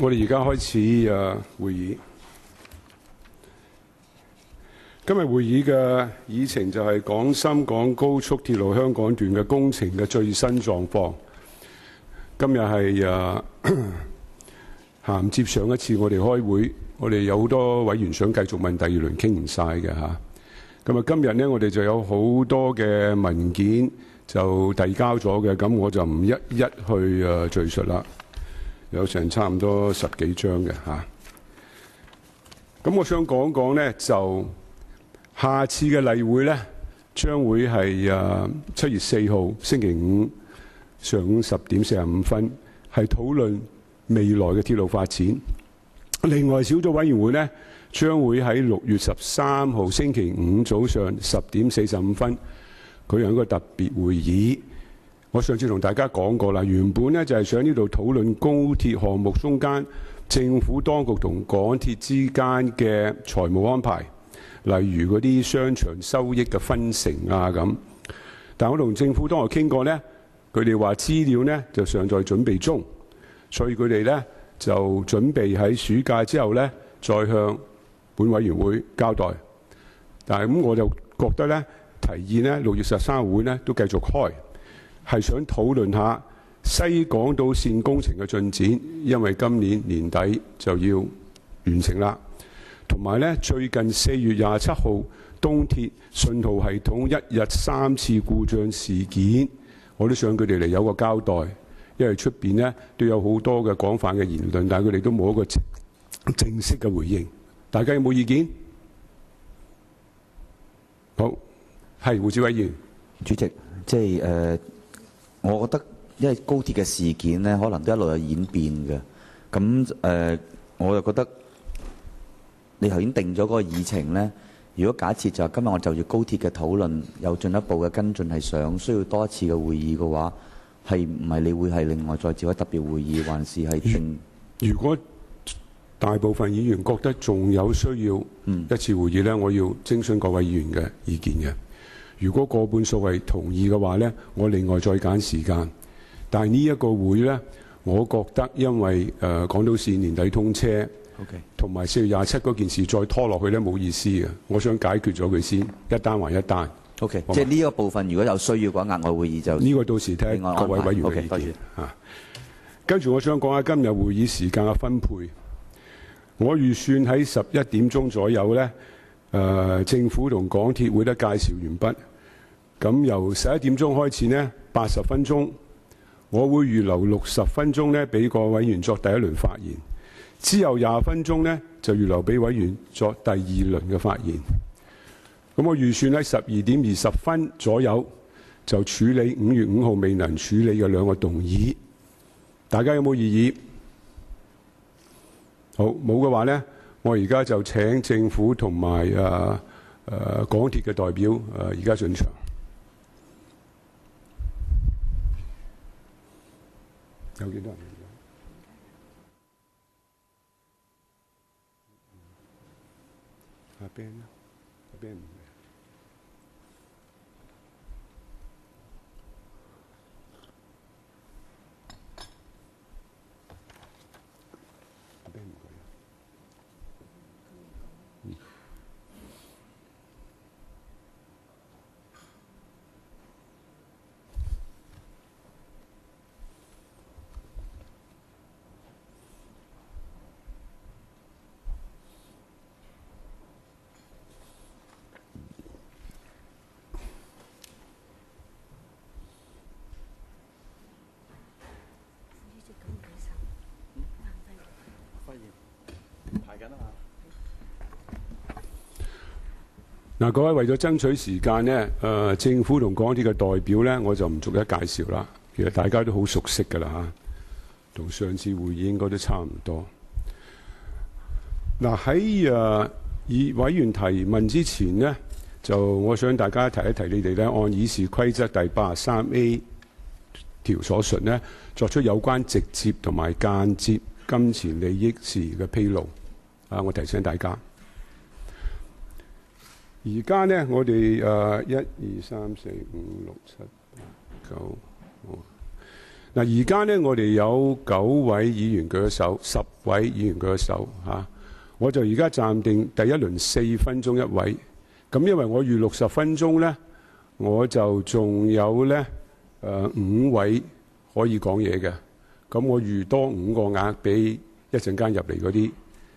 我哋而家開始會議。今日會議嘅議程就係廣深港高速鐵路香港段嘅工程嘅最新狀況。今日係銜接上一次我哋開會，我哋有好多委員想繼續問第二輪傾唔晒嘅嚇。咁今日呢，我哋就有好多嘅文件就遞交咗嘅，咁我就唔一一去敘述啦。有成差唔多10幾張嘅嚇。咁我想講講呢，就下次嘅例會呢，將會係7月4號星期五上午10點45分，係討論未來嘅鐵路發展。另外小組委員會呢，將會喺6月13號星期五早上10點45分舉行一個特別會議。我上次同大家講過啦，原本呢就係想呢度討論高鐵項目中間政府當局同港鐵之間嘅財務安排，例如嗰啲商場收益嘅分成啊咁。但我同政府當局傾過呢，佢哋話資料呢就尚在準備中，所以佢哋呢就準備喺暑假之後呢再向本委員會交代。但係咁我就覺得呢，提議呢6月13號會呢都繼續開。係想討論下西港島線工程嘅進展，因為今年年底就要完成啦。同埋呢，最近4月27號東鐵信號系統1日3次故障事件，我都想佢哋嚟有個交代，因為出邊呢都有好多嘅廣泛嘅言論，但係佢哋都冇一個正式嘅回應。大家有冇意見？好，係胡志偉議員。主席，即係我覺得，因為高鐵嘅事件咧，可能都一路有演變嘅。咁我又覺得你頭先定咗嗰個議程咧，如果假設就係今日我就住高鐵嘅討論有進一步嘅跟進，係需要多一次嘅會議嘅話，係唔係你會係另外再召開特別會議，還是係定？如果大部分議員覺得仲有需要一次會議咧，我要徵詢各位議員嘅意見嘅。如果過半數係同意嘅話呢，我另外再揀時間。但係呢一個會呢，我覺得因為港島線年底通車，同埋4月27嗰件事再拖落去呢，冇意思嘅。我想解決咗佢先，一單還一單。OK，即係呢一個部分，如果有需要嘅話，額外會議就呢個到時聽各位委員嘅意見嚇。跟住我想講下今日會議時間嘅分配。我預算喺11點鐘左右呢，政府同港鐵會得介紹完畢。咁由11點鐘開始呢，80分鐘，我會預留60分鐘呢俾各位委員作第一輪發言，之後20分鐘呢就預留俾委員作第二輪嘅發言。咁我預算喺12點20分左右就處理5月5號未能處理嘅2個動議。大家有冇異議？好，冇嘅話呢，我而家就請政府同埋港鐵嘅代表而家進場。有幾多人？阿 Ben 呢？阿 Ben 唔嚟。阿 Ben 唔嚟。嗱，各位為咗爭取時間呢，政府同港鐵嘅代表呢，我就唔逐一介紹啦。其實大家都好熟悉㗎啦嚇，同上次會議應該都差唔多。嗱，喺以委員提問之前呢，就我想大家提一提你哋呢，按議事規則第83A 條所述呢，作出有關直接同埋間接金錢利益事宜嘅披露。我提醒大家。而家呢，我哋1、2、3、4、5、6、7、8、9，嗱，而家呢，我哋有9位議員舉手，10位議員舉手嚇。我就而家暫定第一輪4分鐘一位。咁因為我預60分鐘呢，我就仲有呢5位可以講嘢嘅。咁我預多5個額俾一陣間入嚟嗰啲。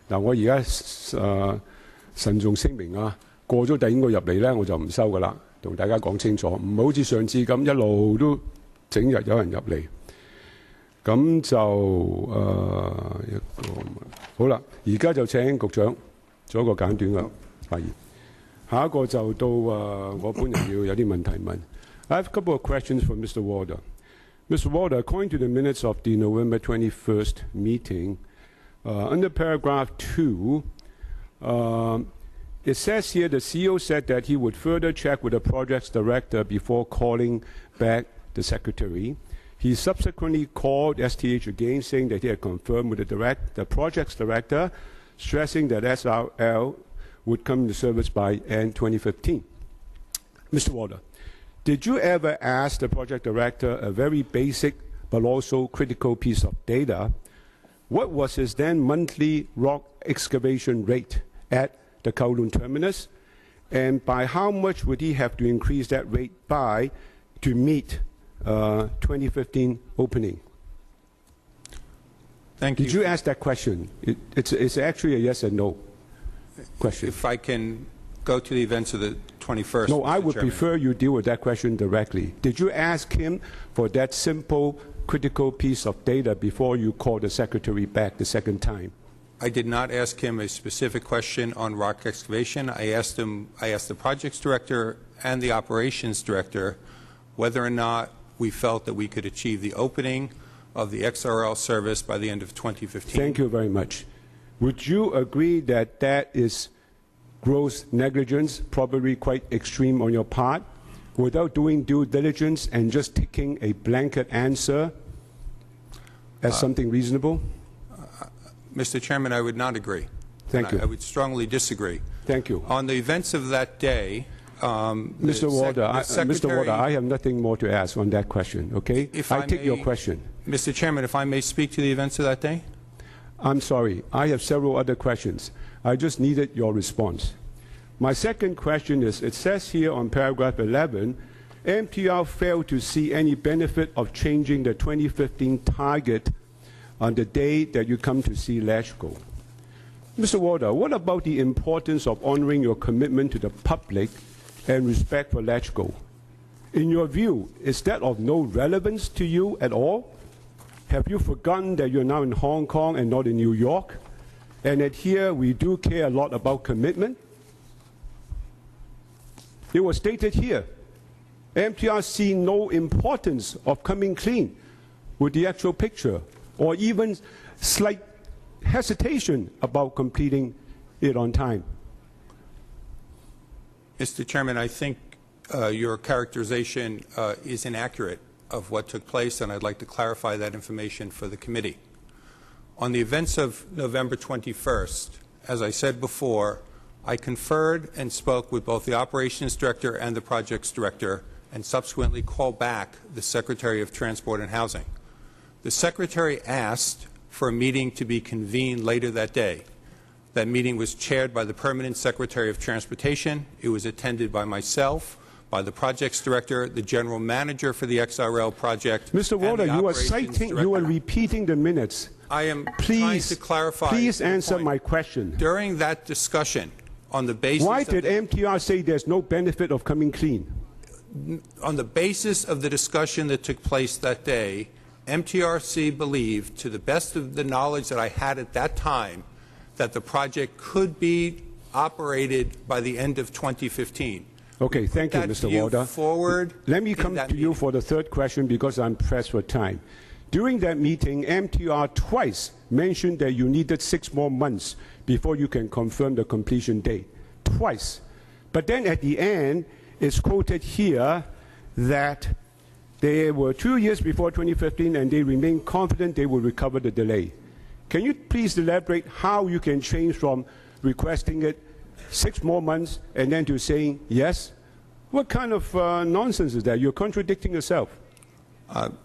嗱，我而家慎重聲明啊，過咗第5個入嚟呢，我就唔收噶啦，同大家講清楚，唔好似上次咁一路都整日有人入嚟。咁就一個好啦，而家就請局長做一個簡短嘅發言。下一個就到我本人要有啲問題問。I have a couple of questions for Mr. Warder. Mr. Warder, according to the minutes of the November 21st meeting, under paragraph 2, it says here the CEO said that he would further check with the project's director before calling back the secretary. He subsequently called STH again, saying that he had confirmed with the project's director, stressing that SRL would come into service by end 2015. Mr. Warder, did you ever ask the project director a very basic but also critical piece of data? What was his then monthly rock excavation rate at the Kowloon terminus? And by how much would he have to increase that rate by to meet 2015 opening? Thank you. Did you ask that question? It's actually a yes and no question. If I can go to the events of the 21st. No, I Mr. would Chairman. prefer you deal with that question directly. Did you ask him for that simple, critical piece of data before you called the secretary back the second time? I did not ask him a specific question on rock excavation. I asked the projects director and the operations director whether or not we felt that we could achieve the opening of the XRL service by the end of 2015. Thank you very much. Would you agree that that is gross negligence, probably quite extreme on your part, without doing due diligence and just taking a blanket answer as something reasonable? Mr. Chairman, I would not agree. Thank you. I would strongly disagree. Thank you. On the events of that day, Mr. Warder, I have nothing more to ask on that question, okay? If I I take your may- question. Mr. Chairman, if I may speak to the events of that day? I'm sorry. I have several other questions. I just needed your response. My second question is, it says here on paragraph 11, MTR failed to see any benefit of changing the 2015 target on the day that you come to see LASHCO. Mr. Warder, what about the importance of honoring your commitment to the public and respect for LASHCO? In your view, is that of no relevance to you at all? Have you forgotten that you're now in Hong Kong and not in New York? And that here we do care a lot about commitment? It was stated here, MTR see no importance of coming clean with the actual picture, or even slight hesitation about completing it on time. Mr. Chairman, I think your characterization is inaccurate of what took place, and I'd like to clarify that information for the committee. On the events of November 21st, as I said before, I conferred and spoke with both the operations director and the projects director, and subsequently called back the Secretary of Transport and Housing. The Secretary asked for a meeting to be convened later that day. That meeting was chaired by the Permanent Secretary of Transportation. It was attended by myself, by the projects director, the general manager for the XRL project. Mr. Warder, you are citing, you are repeating the minutes. I am trying to clarify. Please answer point. my question. During that discussion, on the basis Why of did the, MTR say there's no benefit of coming clean? on the basis of the discussion that took place that day, MTRC believed, to the best of the knowledge that I had at that time, that the project could be operated by the end of 2015. Okay, thank you, That Mr. view Warder. forward Let me in come that to you meeting. for the third question because I'm pressed for time. During that meeting, MTR twice mentioned that you needed 6 more months before you can confirm the completion date. Twice. But then at the end, it's quoted here that they were 2 years before 2015 and they remain confident they will recover the delay. Can you please elaborate how you can change from requesting it 6 more months and then to saying yes? What kind of nonsense is that? You're contradicting yourself.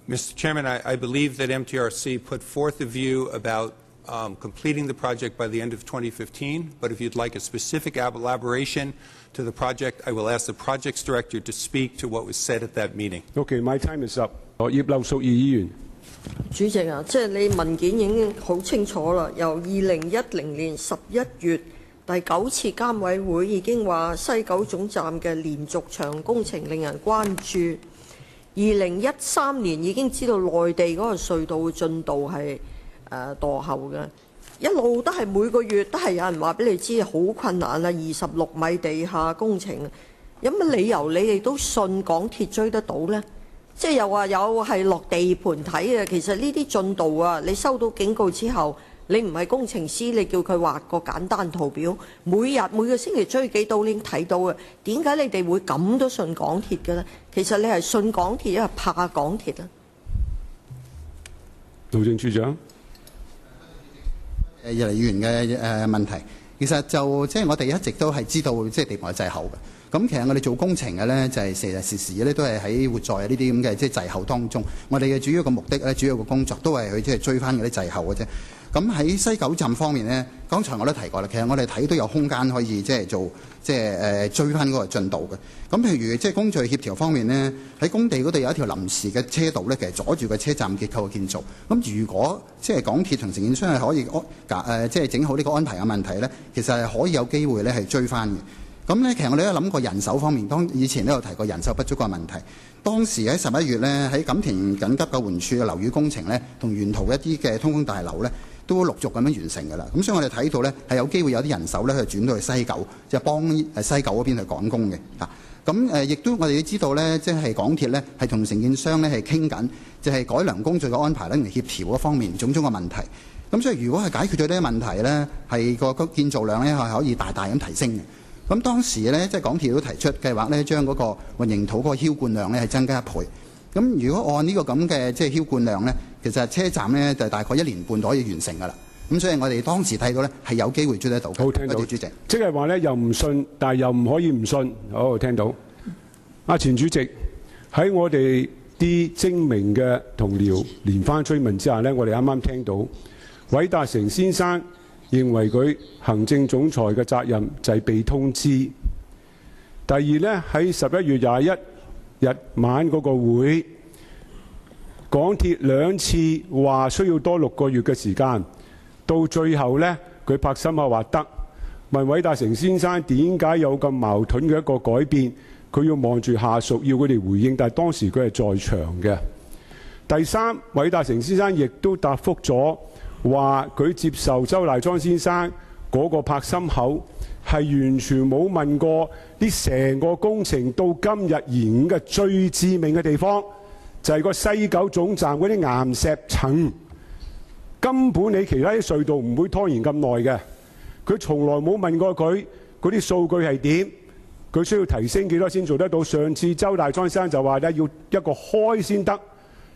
Mr. Chairman, I believe that MTRC put forth a view about completing the project by the end of 2015, but if you'd like a specific elaboration to the project, I will ask the projects director to speak to what was said at that meeting. Okay, my time is up. 葉劉淑儀議員。主席啊，即係你文件已經好清楚啦。由2010年11月第9次監委會已經話西九總站嘅連續長工程令人關注。2013年已經知道內地嗰個隧道嘅進度係墮後嘅，一路都係每個月都係有人話俾你知好困難啦，26米地下工程，有乜理由你哋都信港鐵追得到呢？即係又話有係落地盤睇嘅，其實呢啲進度啊，你收到警告之後，你唔係工程師，你叫佢畫個簡單圖表，每個星期追幾度你已經睇到嘅，點解你哋會咁都信港鐵嘅呢？其實你係信港鐵，因為怕港鐵啊。路政處長。葉議員嘅問題，其實就即係我哋一直都係知道，即係地盤係滯後嘅。咁其實我哋做工程嘅咧，就係時時咧都係喺活在呢啲咁嘅即係滯後當中。我哋嘅主要嘅目的咧，主要嘅工作都係去即係追翻嗰啲滯後嘅啫。咁喺西九站方面咧，剛才我都提過啦，其實我哋睇都有空間可以即係做即係追翻嗰個進度嘅。咁譬如即係工序協調方面咧，喺工地嗰度有一條臨時嘅車道咧，其實阻住個車站結構嘅建造。咁如果即係港鐵同承建商係可以即係整好呢個安排嘅問題咧，其實係可以有機會咧係追翻嘅。咁咧，其實我哋都諗過人手方面，以前都有提過人手不足嘅問題。當時喺11月咧，喺錦田緊急救援處嘅樓宇工程咧，同沿途一啲嘅通風大樓咧，都陸續咁樣完成㗎啦。咁所以我哋睇到咧，係有機會有啲人手咧去轉到去西九，就幫西九嗰邊去趕工嘅。咁亦都我哋都知道咧，即係港鐵咧係同承建商咧係傾緊，就係改良工序嘅安排咧，嚟協調嗰方面種種嘅問題。咁所以如果係解決咗呢啲問題咧，係個建造量咧係可以大大咁提升嘅。咁當時咧，即係港鐵都提出計劃咧，將嗰個混凝土嗰個澆灌量咧係增加1倍。咁如果按呢個咁嘅即係澆灌量咧，其實車站咧就大概1年半就可以完成㗎啦。咁所以我哋當時睇到咧係有機會追得到嘅。好，聽到。多謝主席。即係話咧又唔信，但係又唔可以唔信。好，聽到。前主席喺我哋啲精明嘅同僚連番追問之下咧，我哋啱啱聽到韋達誠先生認為佢行政總裁嘅責任就係被通知。第二呢，喺11月21日晚嗰個會，港鐵2次話需要多6個月嘅時間，到最後呢，佢拍心口話得。問韋達誠先生點解有咁矛盾嘅一個改變，佢要望住下屬要佢哋回應，但係當時佢係在場嘅。第三，韋達誠先生亦都答覆咗。話佢接受周賴莊先生嗰個拍心口，係完全冇問過呢成個工程到今日延誤嘅最致命嘅地方，就係個西九總站嗰啲岩石層。根本你其他啲隧道唔會拖延咁耐嘅。佢從來冇問過佢嗰啲數據係點，佢需要提升幾多先做得到。上次周賴莊先生就話咧，要一個開先得。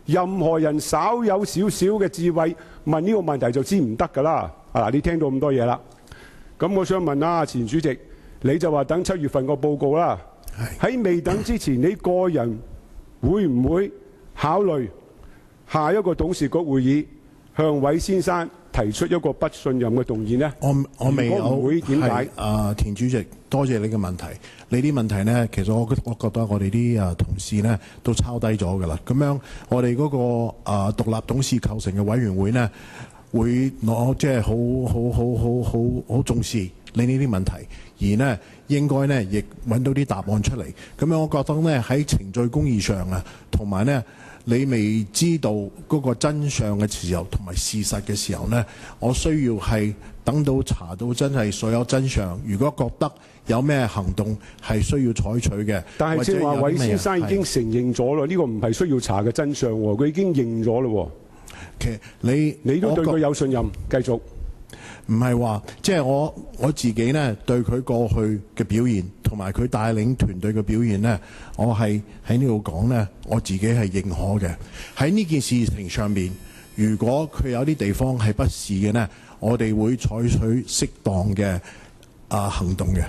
任何人稍有少少嘅智慧問呢個問題就知唔得㗎啦。你聽到咁多嘢啦。咁我想問前主席，你就話等7月份個報告啦。喺未等之前，你個人會唔會考慮下一個董事局會議向韋先生提出一個不信任嘅動議呢？我未有。唔會點解？田主席，多謝你嘅問題。你啲問題呢，其實我覺得我哋啲同事呢都抄低咗㗎啦。咁樣我哋嗰個獨立董事構成嘅委員會呢，會攞即係好重視你呢啲問題，而呢應該呢亦揾到啲答案出嚟。咁樣我覺得呢喺程序公義上啊，同埋呢你未知道嗰個真相嘅時候，同埋事實嘅時候呢，我需要係等到查到真係所有真相。如果覺得有咩行動係需要採取嘅，但係即係話韋先生已經承認咗咯，呢個唔係需要查嘅真相喎，佢已經認咗咯。其實你都對佢有信任，繼續。唔係話即係我自己呢對佢過去嘅表現同埋佢帶領團隊嘅表現呢，我係喺呢度講呢，我自己係認可嘅。喺呢件事情上面，如果佢有啲地方係不是嘅呢，我哋會採取適當嘅行動嘅。